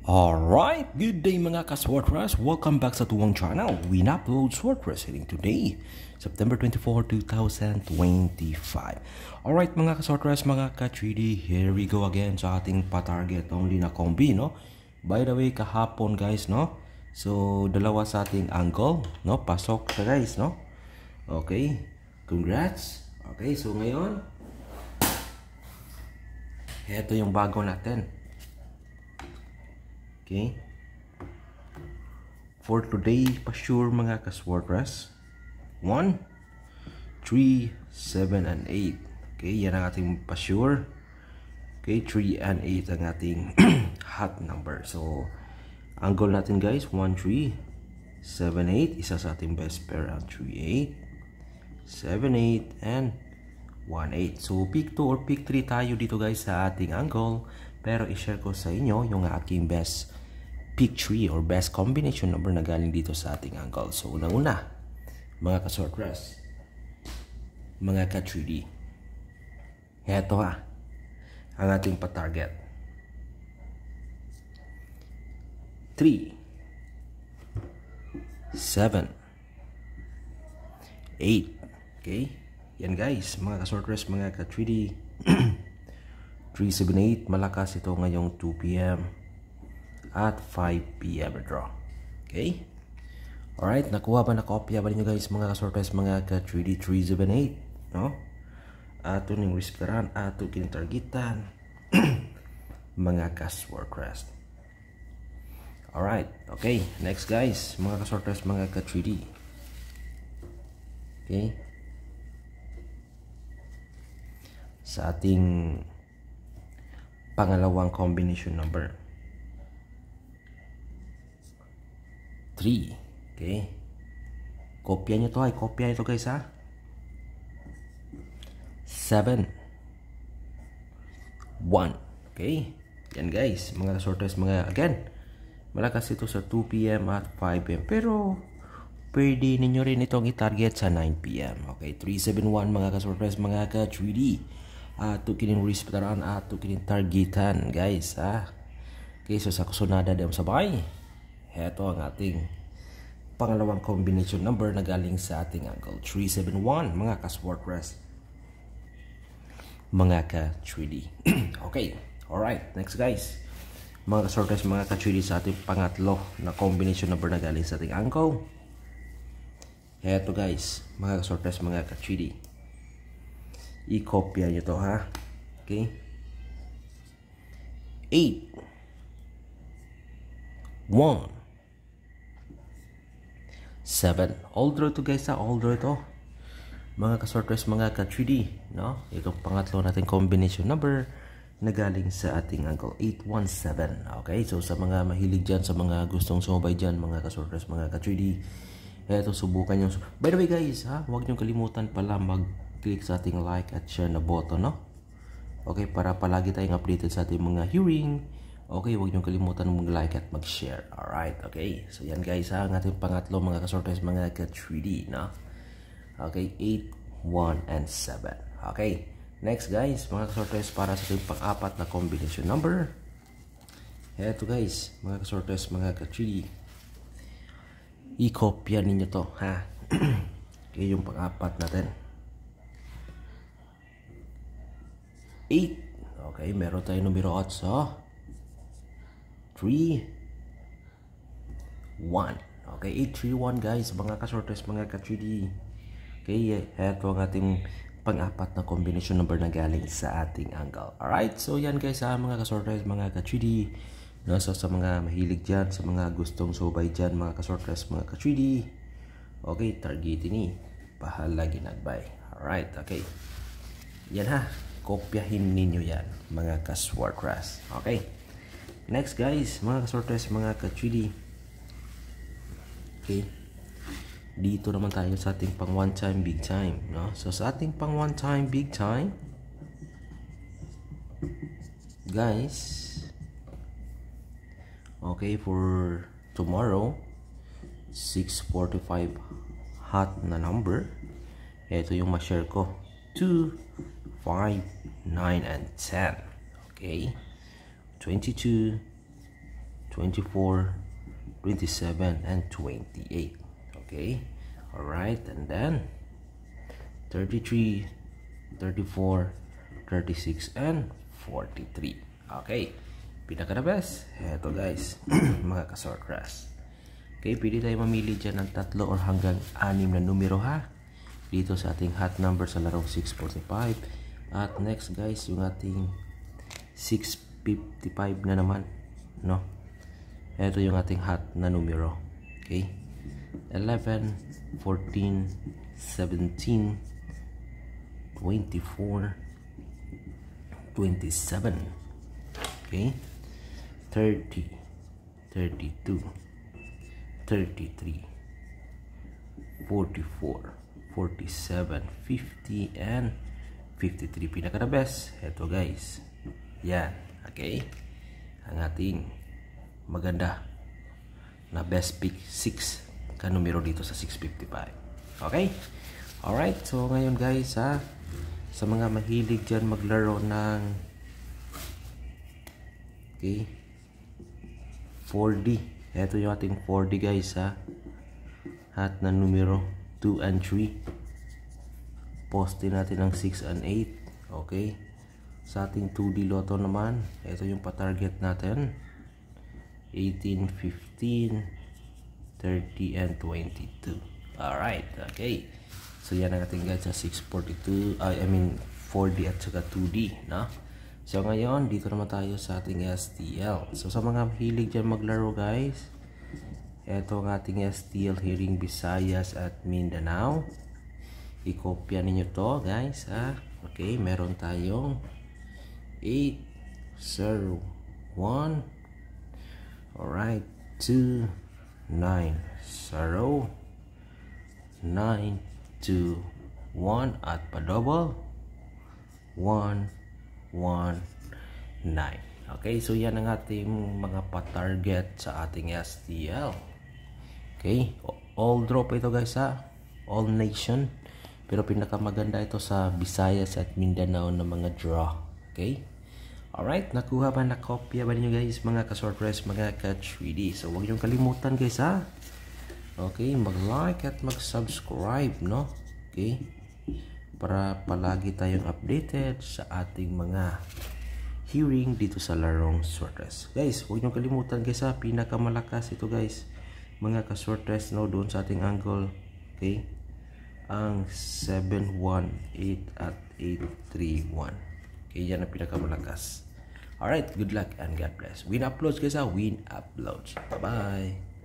Alright, good day mga ka-Swordrush. Welcome back sa tuwang channel. We upload Swordrush hitting today, September 24, 2025. Alright mga ka-Swordrush, mga ka-3D, here we go again sa ating pa-target only na combi, no? By the way, kahapon guys, no? So, dalawa sa ating angle, no? Pasok siya guys, no? Okay, congrats. Okay, so ngayon, ito yung bago natin. Okay. For today, pa sure mga ka-Swordrush. 1, 3, 7, and 8. Okay, yan ang ating pa sure. Okay, 3 and 8 ang ating hot number. So, angle natin guys, 1, 3, 7, 8. Isa sa ating best pair ang 3, 8, 7, 8, and 1, 8. So, pick 2 or pick 3 tayo dito guys sa ating angle. Pero i-share ko sa inyo yung aking best pick 3 or best combination number na galing dito sa ating angle. So, unang-una, mga ka-Swordrush, mga ka-3D, heto ang ating pa-target. 3, 7, 8. Okay? Yan guys, mga ka-Swordrush, mga ka-3D. 378, malakas ito ngayong 2 p.m. at 5 p.m. draw. Okay? Alright, nakuha ba, nakopya ba ninyo guys mga ka-Swordrush, mga ka-3D 378? No? Ato ning resperan, ato kinitargitan mga ka-Swordrush. Alright, okay. Next guys, mga ka-Swordrush, mga ka-3D. Okay? Sa ating pangalawang combination number 3. Okay, kopya nyo to, kopya nyo to guys 7, 1. Okay, yan guys mga ka-Swordrush, mga again malakas ito sa 2 p.m. at 5 p.m. pero pwede ninyo rin itong i-target sa 9 p.m. Okay, 371 mga ka-Swordrush, mga ka-3D. Ato kining respetaraan, ato kining targetan guys Okay, so sa kusunada dem sabay, heto ang ating pangalawang combination number na galing sa ating angle 371 mga ka-Swordrush, mga ka-3D. Okay, alright, next guys mga ka-Swordrush, mga ka-3D, sa ating pangatlo na combination number na galing sa ating angle. Heto guys mga ka-Swordrush, mga ka-3D, i-kopya nyo to Okay, 8, 1, 7. All draw to guys all draw to mga ka-Swordrush, mga ka-3D, no? Itong pangatlo natin combination number na galing sa ating angle 817. Okay, so sa mga mahilig dyan, sa mga gustong sumabay dyan mga ka-Swordrush, mga ka-3D, eto subukan nyo. By the way guys huwag nyo kalimutan pala mag-click sa ating like at share na button, no? Okay, para palagi tayong updated sa ating mga hearing. Okay, huwag nyo kalimutan mag-like at mag-share. Alright, okay. So yan guys ang ating pangatlo mga ka-Swordrush, mga ka-3D, no? Okay, 8, 1, and 7. Okay, next guys mga ka-Swordrush, para sa ating pang-apat na combination number. Eto guys mga ka-Swordrush, mga ka-3D, i-kopya ninyo to Okay, yung pang-apat natin 8. Okay, meron tayo numero 8 3, 1. Okay, 831 guys mga ka-Swordrush, mga ka-3D. Okay, eto ang ating pang-apat na combination number na galing sa ating angle. Alright, so yan guys mga ka-Swordrush, mga ka-3D. So, sa mga mahilig dyan, sa mga gustong subay dyan mga ka-Swordrush, mga ka-3D, okay, targetin ni bahala ginagbay. Alright, okay, yan kopyahin ninyo yan mga ka-Swordrush. Okay, next guys mga ka-Swordrush, mga ka-3D. Okay, dito naman tayo sa ating pang one time big time, no? So sa ating pang one time big time guys, okay, for tomorrow 6:45 hot na number, ito yung ma-share ko 2, 5, 9, and 10. Okay, 22, 24, 27, and 28. Okay, alright, and then 33, 34, 36, and 43. Okay, pinaka the best. Eto guys, mga ka-sortras. Okay, pwede tayo mamili dyan ng 3 or hanggang 6 na numero ha. Dito sa ating hot number sa larong 645. At next guys, yung ating 655 na naman, no? Ito yung ating hot na numero. Okay, 11, 14, 17, 24, 27, okay, 30, 32, 33, 44, 47, 50, and 53. Pinaka the best. Ito guys, yan. Okay, ang ating maganda na best pick 6 ka numero dito sa 655. Okay, alright, so ngayon guys ha, sa mga mahilig dyan maglaro ng okay 4D, ito yung ating 4D guys ha, hot na numero 2 and 3. Poste natin ng 6 and 8. Okay, sa ating 2D Lotto naman, ito yung pa-target natin 18, 15, 30, and 22. Alright, okay, so yan ang ating guys sa 642, I mean 4D at saka 2D, no? So ngayon dito naman tayo sa ating STL. So sa mga mahilig dyan maglaro guys, eto ang ating STL Hearing Visayas at Mindanao. I-copya ninyo to guys ha. Okay, meron tayong 8, 0, 1, alright, 2, 9, 0, 9, 2, 1, at pa-double 1, 1, 9. Okay, so yan ang ating mga pa-target sa ating STL. Okay, all draw pa ito guys ha, all nation, pero pinakamaganda ito sa Visayas at Mindanao na mga draw. Okay, alright, nakuha ba, nakopya ba ninyo guys mga ka-sortress, mga ka-3D? So huwag niyong kalimutan guys ha. Okay, mag-like at mag-subscribe, no? Okay, para palagi tayong updated sa ating mga hearing dito sa larong sortress. Guys, huwag niyong kalimutan guys ha, pinakamalakas ito guys mga ka-sortress, no? Doon sa ating angle. Okay, ang 718 at 831. Okay, yan ang pinakamalakas. Alright, good luck and God bless. Win uploads guys ha, win uploads. Bye bye.